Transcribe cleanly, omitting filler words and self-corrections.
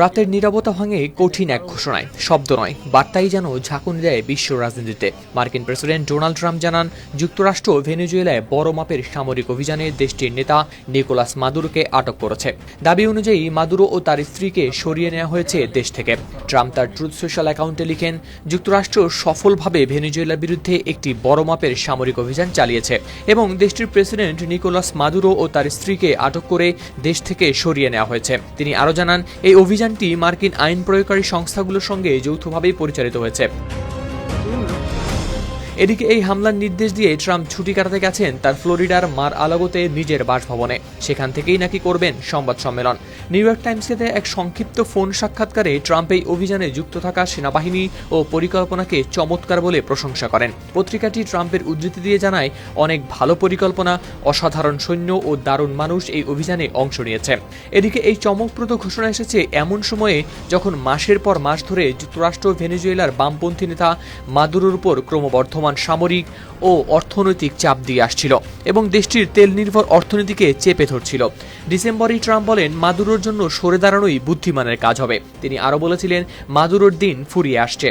রাতের নীরবতা ভাঙে কঠিন এক ঘোষণায়, শব্দ নয়, বার্তাই যেন ঝাঁকুনি দেয় বিশ্ব রাজনীতিতে। মার্কিন প্রেসিডেন্ট ডোনাল্ড ট্রাম্প জানান, যুক্তরাষ্ট্র ভেনেজুয়েলায় বড় মাপের সামরিক অভিযানে দেশটির নেতা নিকোলাস মাদুরোকে আটক করেছে। দাবি অনুযায়ী মাদুরো ও তার স্ত্রীকে সরিয়ে নেওয়া হয়েছে দেশ থেকে। ট্রাম্প তার ট্রুথ সোশ্যাল অ্যাকাউন্টে লিখেন, যুক্তরাষ্ট্র সফলভাবে ভেনেজুয়েলার বিরুদ্ধে একটি বড় মাপের সামরিক অভিযান চালিয়েছে এবং দেশটির প্রেসিডেন্ট নিকোলাস মাদুরো ও তার স্ত্রীকে আটক করে দেশ থেকে সরিয়ে নেওয়া হয়েছে। তিনি আরও জানান, এই অভিযানটি মার্কিন আইন প্রয়োগকারী সংস্থাগুলোর সঙ্গে যৌথভাবেই পরিচালিত হয়েছে। এদিকে এই হামলার নির্দেশ দিয়ে ট্রাম্প ছুটি কাটাতে গেছেন তার ফ্লোরিডার মার আলাগোতে নিজের বাসভবনে। সেখান থেকেই নাকি করবেন সংবাদ সম্মেলন। নিউ ইয়র্ক টাইমসকে দেয়া এক সংক্ষিপ্ত ফোন সাক্ষাৎকারে ট্রাম্প এই অভিযানে যুক্ত থাকা সেনাবাহিনী ও পরিকল্পনাকে চমৎকার বলে প্রশংসা করেন। পত্রিকাটি ট্রাম্পের উদ্ধৃতি দিয়ে জানায়, অনেক ভালো পরিকল্পনা, অসাধারণ সৈন্য ও দারুণ মানুষ এই অভিযানে অংশ নিয়েছে। এদিকে এই চমকপ্রদ ঘোষণা এসেছে এমন সময়ে যখন মাসের পর মাস ধরে যুক্তরাষ্ট্র ভেনেজুয়েলার বামপন্থী নেতা মাদুরোর উপর ক্রমবর্ধমান সামরিক ও অর্থনৈতিক চাপ দিয়ে আসছিল এবং দেশটির তেল নির্ভর অর্থনীতিকে চেপে ধরছিল। ডিসেম্বরেই ট্রাম্প বলেন, মাদুরোর জন্য সরে দাঁড়ানোই বুদ্ধিমানের কাজ হবে। তিনি আরও বলেছিলেন, মাদুরোর দিন ফুরিয়ে আসছে।